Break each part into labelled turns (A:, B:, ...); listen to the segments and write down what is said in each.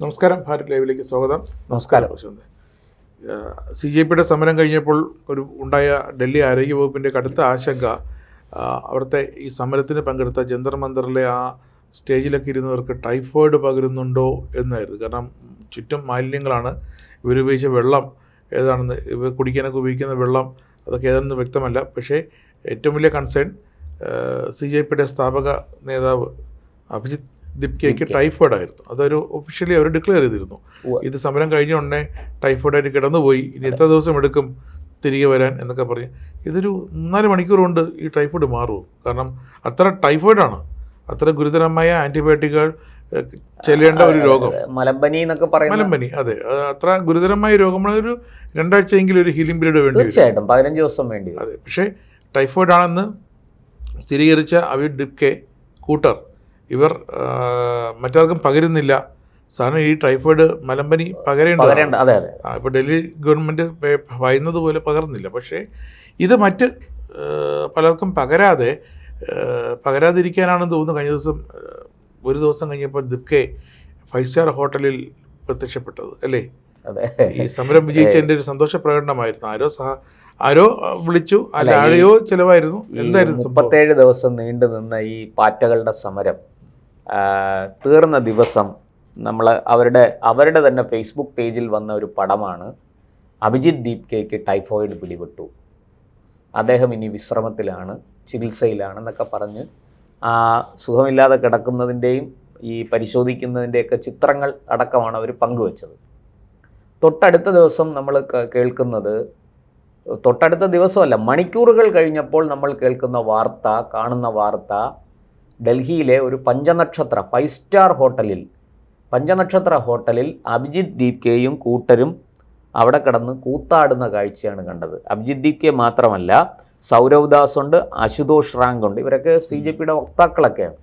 A: നമസ്കാരം, ഭാരത് ലൈവിലേക്ക് സ്വാഗതം.
B: നമസ്കാരം.
A: CJPയുടെ സമരം കഴിഞ്ഞപ്പോൾ ഉണ്ടായ ഡൽഹി ആരോഗ്യവകുപ്പിൻ്റെ കടുത്ത ആശങ്ക അവിടുത്തെ ഈ സമരത്തിന് പങ്കെടുത്ത ജന്തർ മന്ദറിലെ ആ സ്റ്റേജിലൊക്കെ ഇരുന്നവർക്ക് ടൈഫോയിഡ് പകരുന്നുണ്ടോ എന്നായിരുന്നു. കാരണം ചുറ്റും മാലിന്യങ്ങളാണ്. ഇവരുപയോഗിച്ച വെള്ളം ഏതാണെന്ന്, ഇവർ കുടിക്കാനൊക്കെ ഉപയോഗിക്കുന്ന വെള്ളം അതൊക്കെ ഏതാണെന്ന് വ്യക്തമല്ല. പക്ഷേ ഏറ്റവും വലിയ കൺസേൺ CJPയുടെ സ്ഥാപക നേതാവ് അഭിജിത്ത് ദിപ്കയ്ക്ക് ടൈഫോയിഡ് ആയിരുന്നു. അതൊരു ഒഫീഷ്യലി അവർ ഡിക്ലെയർ ചെയ്തിരുന്നു. ഇത് സമരം കഴിഞ്ഞ ഉടനെ ടൈഫോയിഡായിട്ട് കിടന്നുപോയി, ഇനി എത്ര ദിവസം എടുക്കും തിരികെ വരാൻ എന്നൊക്കെ പറഞ്ഞ്. ഇതൊരു 4 മണിക്കൂർ കൊണ്ട് ഈ ടൈഫോയിഡ് മാറുമോ? കാരണം അത്ര ടൈഫോയിഡാണ്, അത്ര ഗുരുതരമായ ആൻറ്റിബയോട്ടിക്കുകൾ ചെല്ലേണ്ട ഒരു രോഗം.
B: മലമ്പനി എന്നൊക്കെ പറയുന്നത്.
A: മലമ്പനി, അതെ, അത്ര ഗുരുതരമായ രോഗമാണ്. ഒരു 2 ആഴ്ചയെങ്കിലും ഒരു ഹീലിംഗ് പീരീഡ് വേണ്ടി വരും.
B: തീർച്ചയായിട്ടും 15 ദിവസം വേണ്ടി.
A: അതെ, പക്ഷേ ടൈഫോയിഡ് ആണെന്ന് സ്ഥിരീകരിച്ച അഭിജിത്ത് ദിപ്കെ കൂട്ടർ ഇവർ മറ്റാർക്കും പകരുന്നില്ല. സാധാരണ ഈ ടൈഫോയിഡ് മലമ്പനി പകരേണ്ടത്. ഇപ്പോൾ ഡൽഹി ഗവൺമെൻറ് ഭയന്നത് പോലെ പകർന്നില്ല. പക്ഷേ ഇത് മറ്റ് പലർക്കും പകരാതിരിക്കാനാണെന്ന് തോന്നുന്നു. കഴിഞ്ഞ ദിവസം ഒരു ദിവസം കഴിഞ്ഞപ്പോൾ ദിപ്കെ 5 സ്റ്റാർ ഹോട്ടലിൽ പ്രത്യക്ഷപ്പെട്ടത് അല്ലേ? ഈ സമരം വിജയിച്ചതിൻ്റെ ഒരു സന്തോഷ പ്രകടനമായിരുന്നു. ആരോ വിളിച്ചു, ആരെയോ ചിലവായിരുന്നു, എന്തായിരുന്നു?
B: 37 ദിവസം നീണ്ടു നിന്ന ഈ പാറ്റകളുടെ സമരം തീർന്ന ദിവസം അവരുടെ തന്നെ ഫേസ്ബുക്ക് പേജിൽ വന്ന ഒരു പടമാണ്. അഭിജിത്ത് ദിപ്കയ്ക്ക് ടൈഫോയിഡ് പിടിപെട്ടു, അദ്ദേഹം ഇനി വിശ്രമത്തിലാണ്, ചികിത്സയിലാണെന്നൊക്കെ പറഞ്ഞ് സുഖമില്ലാതെ കിടക്കുന്നതിൻ്റെയും ഈ പരിശോധിക്കുന്നതിൻ്റെയൊക്കെ ചിത്രങ്ങൾ അടക്കമാണ് അവർ പങ്കുവച്ചത്. തൊട്ടടുത്ത ദിവസം നമ്മൾ കേൾക്കുന്നത്, തൊട്ടടുത്ത ദിവസമല്ല, മണിക്കൂറുകൾ കഴിഞ്ഞപ്പോൾ നമ്മൾ കേൾക്കുന്ന വാർത്ത, കാണുന്ന വാർത്ത, ഡൽഹിയിലെ ഒരു 5 സ്റ്റാർ ഹോട്ടലിൽ അഭിജിത്ത് ദിപ്കയും കൂട്ടരും അവിടെ കിടന്ന് കൂത്താടുന്ന കാഴ്ചയാണ് കണ്ടത്. അഭിജിത്ത് ദിപ്കെ മാത്രമല്ല, സൗരവ് ദാസ് ഉണ്ട്, അശുതോഷ് റാങ്ക് ഉണ്ട്. ഇവരൊക്കെ CJPയുടെ വക്താക്കളൊക്കെയാണ്.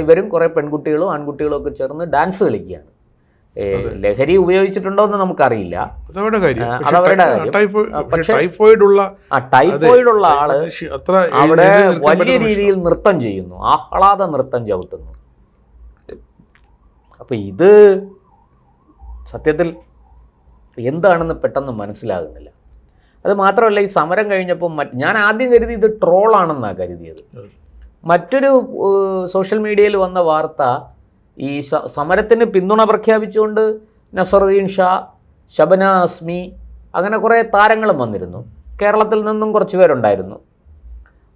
B: ഇവരും കുറേ പെൺകുട്ടികളും ആൺകുട്ടികളും ഒക്കെ ചേർന്ന് ഡാൻസ് കളിക്കുകയാണ്. ലഹരി ഉപയോഗിച്ചിട്ടുണ്ടോ എന്ന് നമുക്കറിയില്ല, അതവരുടെ കാര്യം. പക്ഷേ ടൈഫോയിഡുള്ള ആള് അവിടെ വലിയ രീതിയിൽ നൃത്തം ചെയ്യുന്നു, ആഹ്ലാദ നൃത്തം ചവിട്ടുന്നു. അപ്പൊ ഇത് സത്യത്തിൽ എന്താണെന്ന് പെട്ടെന്ന് മനസ്സിലാകുന്നില്ല. അത് മാത്രമല്ല, ഈ സമരം കഴിഞ്ഞപ്പോൾ ഞാൻ ആദ്യം കരുതി ഇത് ട്രോളാണെന്നാണ് കരുതിയത്. മറ്റൊരു സോഷ്യൽ മീഡിയയിൽ വന്ന വാർത്ത, ഈ സമരത്തിന് പിന്തുണ പ്രഖ്യാപിച്ചുകൊണ്ട് നസറുദ്ദീൻ ഷാ, ശബന അസ്മി, അങ്ങനെ കുറേ താരങ്ങളും വന്നിരുന്നു. കേരളത്തിൽ നിന്നും കുറച്ച് പേരുണ്ടായിരുന്നു.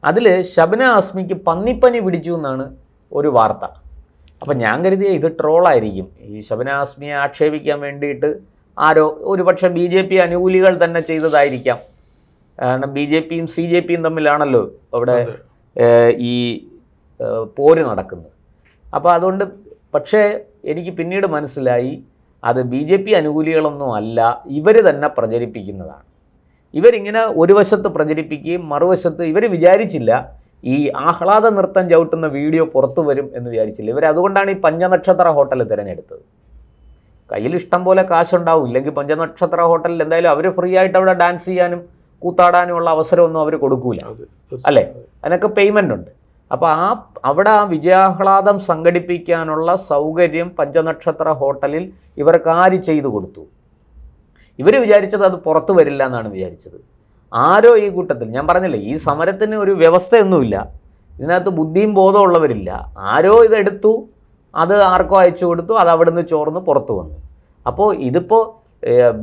B: അതിൽ ശബന അസ്മിക്ക് പന്നിപ്പനി പിടിച്ചു എന്നാണ് ഒരു വാർത്ത. അപ്പം ഞാൻ കരുതിയ ഇത് ട്രോളായിരിക്കും, ഈ ശബന അസ്മിയെ ആക്ഷേപിക്കാൻ വേണ്ടിയിട്ട് ആരോ, ഒരുപക്ഷെ BJP അനുകൂലികൾ തന്നെ ചെയ്തതായിരിക്കാം. കാരണം BJPയും CJPയും തമ്മിലാണല്ലോ അവിടെ ഈ പോര് നടക്കുന്നത്. അപ്പോൾ അതുകൊണ്ട്, പക്ഷേ എനിക്ക് പിന്നീട് മനസ്സിലായി അത് BJP അനുകൂലികളൊന്നും അല്ല, ഇവർ തന്നെ പ്രചരിപ്പിക്കുന്നതാണ്. ഇവരിങ്ങനെ ഒരു വശത്ത് പ്രചരിപ്പിക്കുകയും മറുവശത്ത് ഇവർ വിചാരിച്ചില്ല ഈ ആഹ്ലാദ നൃത്തം ചവിട്ടുന്ന വീഡിയോ പുറത്തു വരും എന്ന് വിചാരിച്ചില്ല. അതുകൊണ്ടാണ് ഈ 5 ഹോട്ടൽ തിരഞ്ഞെടുത്തത്. കയ്യിൽ ഇഷ്ടം പോലെ കാശുണ്ടാവും, ഇല്ലെങ്കിൽ 5 ഹോട്ടലിൽ എന്തായാലും അവർ ഫ്രീ ആയിട്ട് അവിടെ ഡാൻസ് ചെയ്യാനും കൂത്താടാനുമുള്ള അവസരമൊന്നും അവർ കൊടുക്കൂല, അല്ലേ? അതിനൊക്കെ പേയ്മെൻ്റ് ഉണ്ട്. അപ്പോൾ അവിടെ ആ വിജയാഹ്ലാദം സംഘടിപ്പിക്കാനുള്ള സൗകര്യം 5 ഹോട്ടലിൽ ഇവർക്ക് ആര് ചെയ്തു കൊടുത്തു? ഇവർ വിചാരിച്ചത് അത് പുറത്തു വരില്ല എന്നാണ് വിചാരിച്ചത്. ആരോ ഈ കൂട്ടത്തിൽ, ഞാൻ പറഞ്ഞില്ലേ, ഈ സമരത്തിന് ഒരു വ്യവസ്ഥയൊന്നുമില്ല, ഇതിനകത്ത് ബുദ്ധിയും ബോധവും ഉള്ളവരില്ല. ആരോ ഇതെടുത്തു, അത് ആർക്കോ അയച്ചു കൊടുത്തു, അത് അവിടെ നിന്ന് ചോർന്ന് പുറത്തു വന്നു. അപ്പോൾ ഇതിപ്പോൾ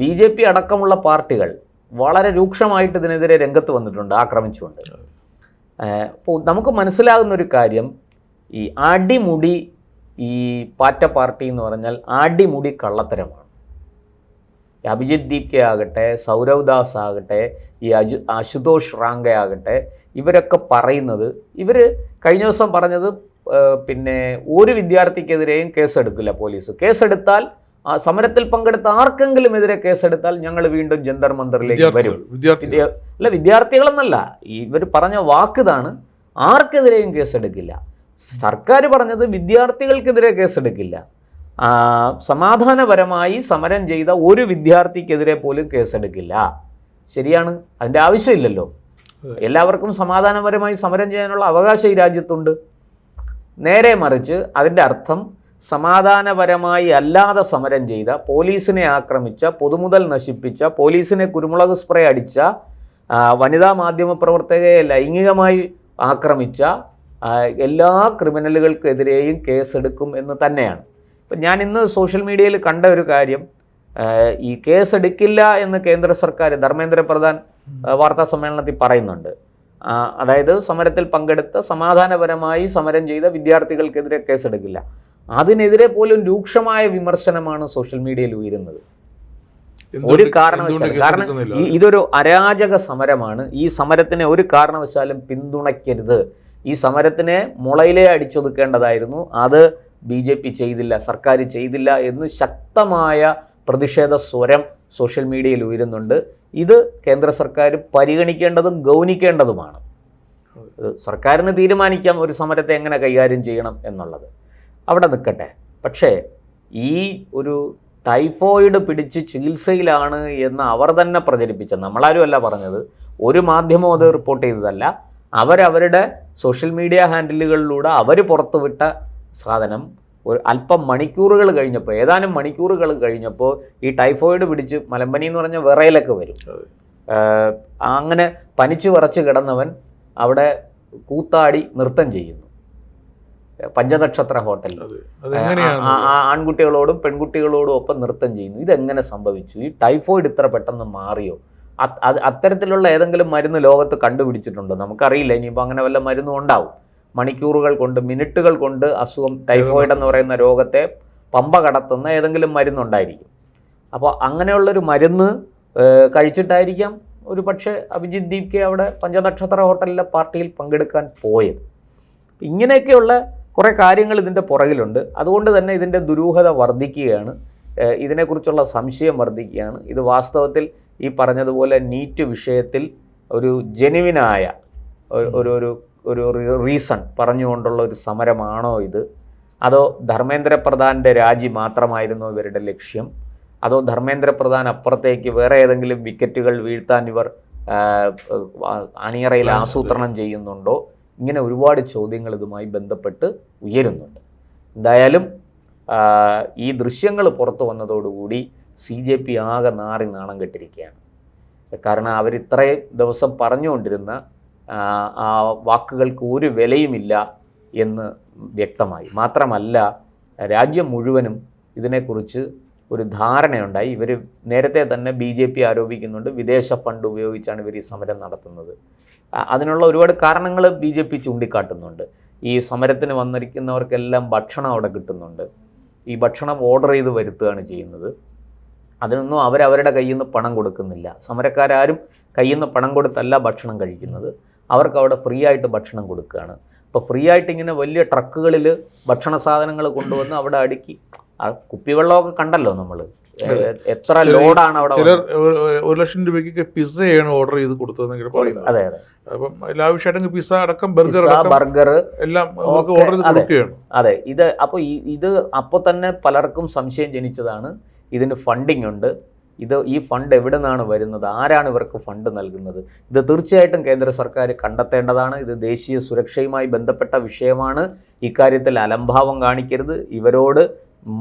B: BJP അടക്കമുള്ള പാർട്ടികൾ വളരെ രൂക്ഷമായിട്ട് ഇതിനെതിരെ രംഗത്ത് വന്നിട്ടുണ്ട്, ആക്രമിച്ചുകൊണ്ട്. അപ്പോൾ നമുക്ക് മനസ്സിലാകുന്ന ഒരു കാര്യം, ഈ അടിമുടി ഈ പാറ്റ പാർട്ടി എന്ന് പറഞ്ഞാൽ അടിമുടി കള്ളത്തരമാണ്. അഭിജിത്ത് ദിപ്കെ ആകട്ടെ, സൗരവ് ദാസ് ആകട്ടെ, ഈ അശുതോഷ് റാങ്കെ ആകട്ടെ, ഇവരൊക്കെ പറയുന്നത്, ഇവർ കഴിഞ്ഞ ദിവസം പറഞ്ഞത്, പിന്നെ ഒരു വിദ്യാർത്ഥിക്കെതിരെയും കേസെടുക്കില്ല പോലീസ്. കേസെടുത്താൽ, സമരത്തിൽ പങ്കെടുത്ത ആർക്കെങ്കിലും എതിരെ കേസെടുത്താൽ ഞങ്ങൾ വീണ്ടും ജന്തർ മന്ദറിലേക്ക് വരും. അല്ല, വിദ്യാർത്ഥികളെന്നല്ല, ഇവർ പറഞ്ഞ വാക്കിതാണ്, ആർക്കെതിരെയും കേസെടുക്കില്ല. സർക്കാർ പറഞ്ഞത് വിദ്യാർത്ഥികൾക്കെതിരെ കേസെടുക്കില്ല, സമാധാനപരമായി സമരം ചെയ്ത ഒരു വിദ്യാർത്ഥിക്കെതിരെ പോലും കേസെടുക്കില്ല. ശരിയാണ്, അതിൻ്റെ ആവശ്യമില്ലല്ലോ. എല്ലാവർക്കും സമാധാനപരമായി സമരം ചെയ്യാനുള്ള അവകാശം ഈ രാജ്യത്തുണ്ട്. നേരെ മറിച്ച് അതിൻ്റെ അർത്ഥം സമാധാനപരമായി അല്ലാതെ സമരം ചെയ്ത, പോലീസിനെ ആക്രമിച്ച, പൊതുമുതൽ നശിപ്പിച്ച, പോലീസിനെ കുരുമുളക് സ്പ്രേ അടിച്ച, വനിതാ മാധ്യമ പ്രവർത്തകരെ ലൈംഗികമായി ആക്രമിച്ച എല്ലാ ക്രിമിനലുകൾക്കെതിരെയും കേസെടുക്കും എന്ന് തന്നെയാണ്. ഇപ്പം ഞാൻ ഇന്ന് സോഷ്യൽ മീഡിയയിൽ കണ്ട ഒരു കാര്യം, ഈ കേസെടുക്കില്ല എന്ന് കേന്ദ്ര സർക്കാർ, ധർമ്മേന്ദ്ര പ്രധാൻ വാർത്താ സമ്മേളനത്തിൽ പറയുന്നുണ്ട്. അതായത് സമരത്തിൽ പങ്കെടുത്ത, സമാധാനപരമായി സമരം ചെയ്ത വിദ്യാർത്ഥികൾക്കെതിരെ കേസെടുക്കില്ല. അതിനെതിരെ പോലും രൂക്ഷമായ വിമർശനമാണ് സോഷ്യൽ മീഡിയയിൽ ഉയരുന്നത്. ഒരു കാരണവശാലും, കാരണം ഇതൊരു അരാജക സമരമാണ്. ഈ സമരത്തിനെ ഒരു കാരണവശാലും പിന്തുണയ്ക്കരുത്. ഈ സമരത്തിനെ മുളയിലേ അടിച്ചൊതുക്കേണ്ടതായിരുന്നു. അത് BJP ചെയ്തില്ല, സർക്കാർ ചെയ്തില്ല എന്ന് ശക്തമായ പ്രതിഷേധ സ്വരം സോഷ്യൽ മീഡിയയിൽ ഉയരുന്നുണ്ട്. ഇത് കേന്ദ്ര സർക്കാർ പരിഗണിക്കേണ്ടതും ഗൗനിക്കേണ്ടതുമാണ്. സർക്കാരിന് തീരുമാനിക്കാം ഒരു സമരത്തെ എങ്ങനെ കൈകാര്യം ചെയ്യണം എന്നുള്ളത്, അവിടെ നിൽക്കട്ടെ. പക്ഷേ ഈ ഒരു ടൈഫോയിഡ് പിടിച്ച് ചികിത്സയിലാണ് എന്ന് അവർ തന്നെ പ്രചരിപ്പിച്ച, നമ്മളാരും അല്ല പറഞ്ഞത്, ഒരു മാധ്യമവും അത് റിപ്പോർട്ട് ചെയ്തതല്ല, അവരവരുടെ സോഷ്യൽ മീഡിയ ഹാൻഡിലുകളിലൂടെ അവർ പുറത്തുവിട്ട സാധനം അല്പം മണിക്കൂറുകൾ കഴിഞ്ഞപ്പോൾ, ഏതാനും മണിക്കൂറുകൾ കഴിഞ്ഞപ്പോൾ ഈ ടൈഫോയിഡ് പിടിച്ച് മലമ്പനി എന്ന് പറഞ്ഞ വിറയലൊക്കെ വരും. അങ്ങനെ പനിച്ചു വിറച്ച് കിടന്നവൻ അവിടെ കൂത്താടി നൃത്തം ചെയ്യുന്നു പഞ്ചനക്ഷത്ര ഹോട്ടലിൽ. ആൺകുട്ടികളോടും പെൺകുട്ടികളോടും ഒപ്പം നൃത്തം ചെയ്യുന്നു. ഇതെങ്ങനെ സംഭവിച്ചു? ഈ ടൈഫോയിഡ് ഇത്ര പെട്ടെന്ന് മാറിയോ? അത്തരത്തിലുള്ള ഏതെങ്കിലും മരുന്ന് ലോകത്ത് കണ്ടുപിടിച്ചിട്ടുണ്ടോ? നമുക്കറിയില്ല. ഇനിയിപ്പോൾ അങ്ങനെ വല്ല മരുന്നും ഉണ്ടാവും. മണിക്കൂറുകൾ കൊണ്ട്, മിനിറ്റുകൾ കൊണ്ട് അസുഖം, ടൈഫോയിഡ് എന്ന് പറയുന്ന രോഗത്തെ പമ്പ കടത്തുന്ന ഏതെങ്കിലും മരുന്നുണ്ടായിരിക്കും. അപ്പോൾ അങ്ങനെയുള്ളൊരു മരുന്ന് കഴിച്ചിട്ടായിരിക്കാം ഒരു പക്ഷേ അഭിജിത്ത് ദീപ്കെ അവിടെ പഞ്ചനക്ഷത്ര ഹോട്ടലിലെ പാർട്ടിയിൽ പങ്കെടുക്കാൻ പോയത്. ഇങ്ങനെയൊക്കെയുള്ള കുറേ കാര്യങ്ങൾ ഇതിൻ്റെ പുറകിലുണ്ട്. അതുകൊണ്ട് തന്നെ ഇതിൻ്റെ ദുരൂഹത വർദ്ധിക്കുകയാണ്, ഇതിനെക്കുറിച്ചുള്ള സംശയം വർദ്ധിക്കുകയാണ്. ഇത് വാസ്തവത്തിൽ ഈ പറഞ്ഞതുപോലെ നീറ്റ് വിഷയത്തിൽ ഒരു ജെനുവിനായ ഒരു റീസൺ പറഞ്ഞുകൊണ്ടുള്ള ഒരു സമരമാണോ ഇത്? അതോ ധർമ്മേന്ദ്ര പ്രധാൻ്റെ രാജി മാത്രമായിരുന്നോ ഇവരുടെ ലക്ഷ്യം? അതോ ധർമ്മേന്ദ്ര പ്രധാൻ അപ്പുറത്തേക്ക് വേറെ ഏതെങ്കിലും വിക്കറ്റുകൾ വീഴ്ത്താൻ ഇവർ അണിയറയിൽ ആസൂത്രണം ചെയ്യുന്നുണ്ടോ? ഇങ്ങനെ ഒരുപാട് ചോദ്യങ്ങൾ ഇതുമായി ബന്ധപ്പെട്ട് ഉയരുന്നുണ്ട്. എന്തായാലും ഈ ദൃശ്യങ്ങൾ പുറത്തു വന്നതോടുകൂടി CJP ആകെ നാണം കെട്ടിരിക്കുകയാണ്. കാരണം അവരിത്രയും ദിവസം പറഞ്ഞുകൊണ്ടിരുന്ന ആ വാക്കുകൾക്ക് ഒരു വിലയുമില്ല എന്ന് വ്യക്തമായി. മാത്രമല്ല, രാജ്യം മുഴുവനും ഇതിനെക്കുറിച്ച് ഒരു ധാരണയുണ്ടായി. ഇവർ നേരത്തെ തന്നെ BJP ആരോപിക്കുന്നുണ്ട്, വിദേശ ഫണ്ട് ഉപയോഗിച്ചാണ് ഇവർ ഈ സമരം നടത്തുന്നത്. അതിനുള്ള ഒരുപാട് കാരണങ്ങൾ BJP ചൂണ്ടിക്കാട്ടുന്നുണ്ട്. ഈ സമരത്തിന് വന്നിരിക്കുന്നവർക്കെല്ലാം ഭക്ഷണം അവിടെ കിട്ടുന്നുണ്ട്. ഈ ഭക്ഷണം ഓർഡർ ചെയ്ത് വരുത്തുകയാണ് ചെയ്യുന്നത്. അതിനൊന്നും അവരവരുടെ കയ്യിൽ നിന്ന് പണം കൊടുക്കുന്നില്ല. സമരക്കാരും കയ്യിൽ നിന്ന് പണം കൊടുത്തല്ല ഭക്ഷണം കഴിക്കുന്നത്. അവർക്ക് അവിടെ ഫ്രീ ആയിട്ട് ഭക്ഷണം കൊടുക്കുകയാണ്. അപ്പോൾ ഫ്രീ ആയിട്ട് ഇങ്ങനെ വലിയ ട്രക്കുകളിൽ ഭക്ഷണ സാധനങ്ങൾ കൊണ്ടുവന്ന് അവിടെ അടുക്കി, ആ കുപ്പിവെള്ളമൊക്കെ കണ്ടല്ലോ നമ്മൾ, എത്ര ലോഡാണ് അവിടെ.
A: ചിലർ 1 ലക്ഷം രൂപയ്ക്ക് പിസ്സയാണ് ഓർഡർ ചെയ്ത് കൊടുത്തതെന്ന് പറയുന്നത്.
B: അതെ അതെ,
A: അപ്പം ലാവിഷായിട്ട് പിസ്സ അടക്കം ബർഗർ എല്ലാം ഓർഡർ ചെയ്ത് കൊടുക്കുകയാണ്.
B: അതെ, ഇത് അപ്പോൾ തന്നെ പലർക്കും സംശയം ജനിച്ചതാണ്. ഇതിന് ഫണ്ടിങ് ഉണ്ട്. ഈ ഫണ്ട് എവിടെ നിന്നാണ് വരുന്നത്? ആരാണ് ഇവർക്ക് ഫണ്ട് നൽകുന്നത്? ഇത് തീർച്ചയായിട്ടും കേന്ദ്ര സർക്കാർ കണ്ടെത്തേണ്ടതാണ്. ഇത് ദേശീയ സുരക്ഷയുമായി ബന്ധപ്പെട്ട വിഷയമാണ്. ഇക്കാര്യത്തിൽ അലംഭാവം കാണിക്കരുത്. ഇവരോട്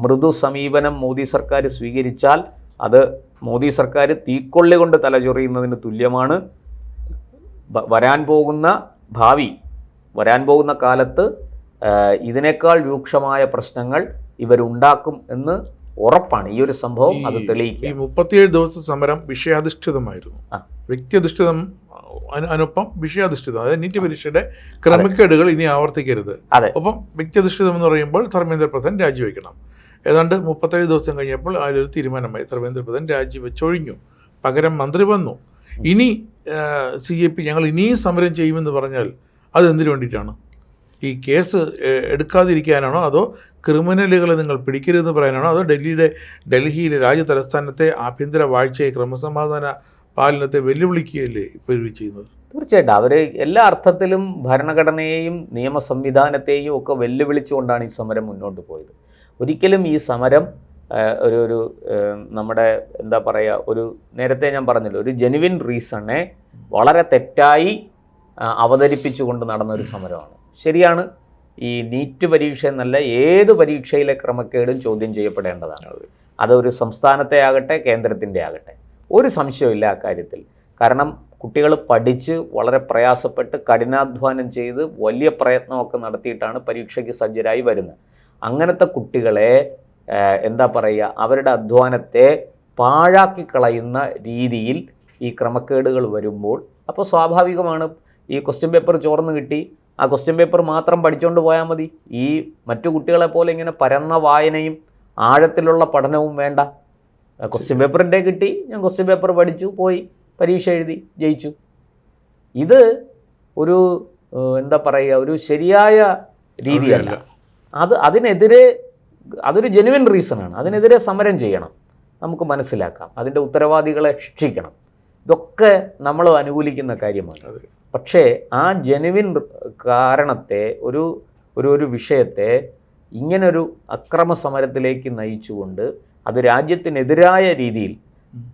B: മൃദു സമീപനം മോദി സർക്കാർ സ്വീകരിച്ചാൽ അത് മോദി സർക്കാർ തീക്കൊള്ളി കൊണ്ട് തലചൊറിയുന്നതിന് തുല്യമാണ്. വരാൻ പോകുന്ന കാലത്ത് ഇതിനേക്കാൾ രൂക്ഷമായ പ്രശ്നങ്ങൾ ഇവരുണ്ടാക്കും എന്ന് ഉറപ്പാണ്. ഈ ഒരു സംഭവം അത് തെളിയിക്കും.
A: ഈ 37 ദിവസ സമരം വിഷയാധിഷ്ഠിതമായിരുന്നു. വ്യക്തിയധിഷ്ഠിതം അതിനൊപ്പം വിഷയാധിഷ്ഠിതം. അതായത് നീറ്റ് പരീക്ഷയുടെ ക്രമക്കേടുകൾ ഇനി ആവർത്തിക്കരുത്. ഒപ്പം വ്യക്തിയധിഷ്ഠിതം എന്ന് പറയുമ്പോൾ ധർമ്മേന്ദ്ര പ്രധാൻ രാജിവെക്കണം. ഏതാണ്ട് 37 ദിവസം കഴിഞ്ഞപ്പോൾ അതിലൊരു തീരുമാനമായി. ധർമ്മേന്ദ്ര പ്രധാൻ രാജിവെച്ചൊഴിഞ്ഞു. പകരം മന്ത്രി വന്നു. ഇനി CJP ഞങ്ങൾ ഇനിയും സമരം ചെയ്യുമെന്ന് പറഞ്ഞാൽ അത് എന്തിനു വേണ്ടിയിട്ടാണ്? ഈ കേസ് എടുക്കാതിരിക്കാനാണോ, അതോ ക്രിമിനലുകളെ നിങ്ങൾ പിടിക്കരുതെന്ന് പറയാനാണോ, അതോ ഡൽഹിയിലെ രാജ്യ തലസ്ഥാനത്തെ ആഭ്യന്തര വാഴ്ചയെ, ക്രമസമാധാന പാലനത്തെ വെല്ലുവിളിക്കുകയല്ലേ ഇപ്പോൾ ഇവർ ചെയ്യുന്നത്?
B: തീർച്ചയായിട്ടും അവർ എല്ലാ അർത്ഥത്തിലും ഭരണഘടനയെയും നിയമ സംവിധാനത്തെയും ഒക്കെ വെല്ലുവിളിച്ചുകൊണ്ടാണ് ഈ സമരം മുന്നോട്ട് പോയത്. ഒരിക്കലും ഈ സമരം ഒരു നമ്മുടെ എന്താ പറയുക, ഒരു നേരത്തെ ഞാൻ പറഞ്ഞല്ലോ, ഒരു ജെനുവിൻ റീസണെ വളരെ തെറ്റായി അവതരിപ്പിച്ചുകൊണ്ട് നടന്ന ഒരു സമരമാണ്. ശരിയാണ്, ഈ നീറ്റ് പരീക്ഷ എന്നല്ല ഏത് പരീക്ഷയിലെ ക്രമക്കേടും ചോദ്യം ചെയ്യപ്പെടേണ്ടതാണ്. അതൊരു സംസ്ഥാനത്തെ ആകട്ടെ കേന്ദ്രത്തിൻ്റെ ആകട്ടെ, ഒരു സംശയമില്ല അക്കാര്യത്തിൽ. കാരണം കുട്ടികൾ പഠിച്ച് വളരെ പ്രയാസപ്പെട്ട് കഠിനാധ്വാനം ചെയ്ത് വലിയ പ്രയത്നമൊക്കെ നടത്തിയിട്ടാണ് പരീക്ഷയ്ക്ക് സജ്ജരായി വരുന്നത്. അങ്ങനത്തെ കുട്ടികളെ എന്താ പറയുക, അവരുടെ അധ്വാനത്തെ പാഴാക്കി കളയുന്ന രീതിയിൽ ഈ ക്രമക്കേടുകൾ വരുമ്പോൾ അപ്പോൾ സ്വാഭാവികമാണ് ഈ ക്വസ്റ്റ്യൻ പേപ്പർ ചോർന്ന് കിട്ടി, ആ ക്വസ്റ്റ്യൻ പേപ്പർ മാത്രം പഠിച്ചുകൊണ്ട് പോയാൽ മതി. ഈ മറ്റു കുട്ടികളെ പോലെ ഇങ്ങനെ പരന്ന വായനയും ആഴത്തിലുള്ള പഠനവും വേണ്ട. ക്വസ്റ്റ്യൻ പേപ്പറിൻ്റെ കിട്ടി, ഞാൻ ക്വസ്റ്റ്യൻ പേപ്പർ പഠിച്ചു, പോയി പരീക്ഷ എഴുതി, ജയിച്ചു. ഇത് ഒരു എന്താ പറയുക, ഒരു ശരിയായ രീതിയല്ല. അതിനെതിരെ അതൊരു ജെനുവിൻ റീസണാണ്. അതിനെതിരെ സമരം ചെയ്യണം, നമുക്ക് മനസ്സിലാക്കാം, അതിൻ്റെ ഉത്തരവാദികളെ ശിക്ഷിക്കണം. ഇതൊക്കെ നമ്മൾ അനുകൂലിക്കുന്ന കാര്യമാണ്. പക്ഷേ ആ ജെനുവിൻ കാരണത്തെ ഒരു വിഷയത്തെ ഇങ്ങനൊരു അക്രമ സമരത്തിലേക്ക് നയിച്ചുകൊണ്ട് അത് രാജ്യത്തിനെതിരായ രീതിയിൽ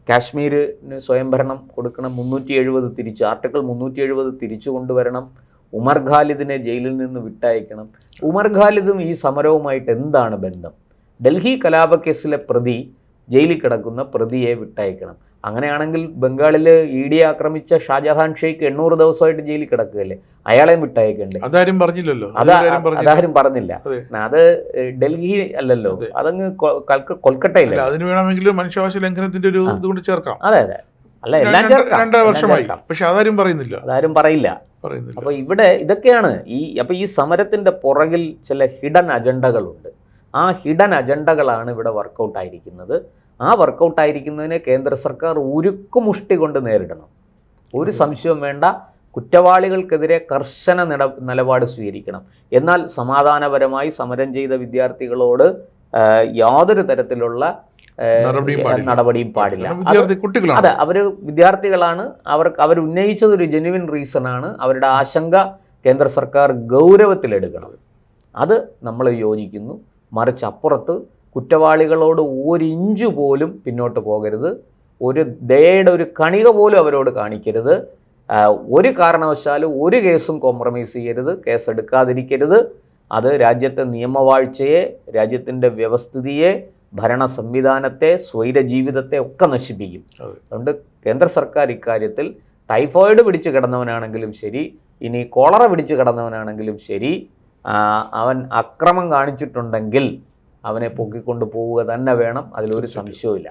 B: കാശ്മീരിന് സ്വയംഭരണം കൊടുക്കണം, 370 തിരിച്ച് ആർട്ടിക്കിൾ 370 തിരിച്ചു കൊണ്ടുവരണം, ഉമർ ഖാലിദിനെ ജയിലിൽ നിന്ന് വിട്ടയക്കണം. ഉമർ ഖാലിദും ഈ സമരവുമായിട്ട് എന്താണ് ബന്ധം? ഡൽഹി കലാപക്കേസിലെ പ്രതി, ജയിലിൽ കിടക്കുന്ന പ്രതിയെ വിട്ടയക്കണം. അങ്ങനെയാണെങ്കിൽ ബംഗാളിൽ ED ആക്രമിച്ച ഷാജഹാൻ ഷെയ്ഖ് 800 ദിവസമായിട്ട് ജയിലിൽ കിടക്കുകയല്ലേ, അയാളെയും വിട്ടയക്കണ്ടേ?
A: അതാരും പറഞ്ഞില്ലല്ലോ,
B: അതാരും പറഞ്ഞില്ല. അത് ഡൽഹി അല്ലല്ലോ, അതങ്ങ് കൊൽക്കട്ടയില്ല.
A: അതിന് വേണമെങ്കിൽ മനുഷ്യാവകാശ ലംഘനത്തിന്റെ ഒരു ഇതുകൊണ്ട് ചേർക്കാം.
B: അതെ അല്ല, എല്ലാം ചേർക്കാം.
A: 2.5 വർഷമായി, പക്ഷെ അതാരും പറയുന്നില്ല,
B: അതാരും പറയില്ല. അപ്പൊ ഇവിടെ ഇതൊക്കെയാണ് ഈ സമരത്തിന്റെ പുറകിൽ ചില ഹിഡൻ അജണ്ടകളുണ്ട്. ആ ഹിഡൻ അജണ്ടകളാണ് ഇവിടെ വർക്കൗട്ട് ആയിരിക്കുന്നത്. ആ വർക്കൗട്ട് ആയിരിക്കുന്നതിനെ കേന്ദ്ര സർക്കാർ ഉരുക്കുമുഷ്ടി കൊണ്ട് നേരിടണം. ഒരു സംശയവും വേണ്ട. കുറ്റവാളികൾക്കെതിരെ കർശന നിലപാട് സ്വീകരിക്കണം. എന്നാൽ സമാധാനപരമായി സമരം ചെയ്ത വിദ്യാർത്ഥികളോട് യാതൊരു തരത്തിലുള്ള നടപടിയും പാടില്ല. അതെ, അവർ വിദ്യാർത്ഥികളാണ്, അവർ ഉന്നയിച്ചത് ഒരു ജെന്യുവിൻ റീസണാണ്. അവരുടെ ആശങ്ക കേന്ദ്ര സർക്കാർ ഗൗരവത്തിലെടുക്കണം. അത് നമ്മൾ യോജിക്കുന്നു. മറിച്ച് അപ്പുറത്ത് കുറ്റവാളികളോട് 1 ഇഞ്ച് പോലും പിന്നോട്ട് പോകരുത്, ഒരു ദയയുടെ ഒരു കണിക പോലും അവരോട് കാണിക്കരുത്. ഒരു കാരണവശാലും ഒരു കേസും കോംപ്രമൈസ് ചെയ്യരുത്, കേസെടുക്കാതിരിക്കരുത്. അത് രാജ്യത്തെ നിയമവാഴ്ചയെ, രാജ്യത്തിൻ്റെ വ്യവസ്ഥിതിയെ, ഭരണ സംവിധാനത്തെ, സ്വൈര ജീവിതത്തെ ഒക്കെ നശിപ്പിക്കും. അതുകൊണ്ട് കേന്ദ്ര സർക്കാർ ഇക്കാര്യത്തിൽ ടൈഫോയിഡ് പിടിച്ച് കിടന്നവനാണെങ്കിലും ശരി, ഇനി കോളറ പിടിച്ച് കിടന്നവനാണെങ്കിലും ശരി, അവൻ അക്രമം കാണിച്ചിട്ടുണ്ടെങ്കിൽ അവനെ പൊക്കിക്കൊണ്ട് പോവുക തന്നെ വേണം. അതിലൊരു സംശയവുമില്ല.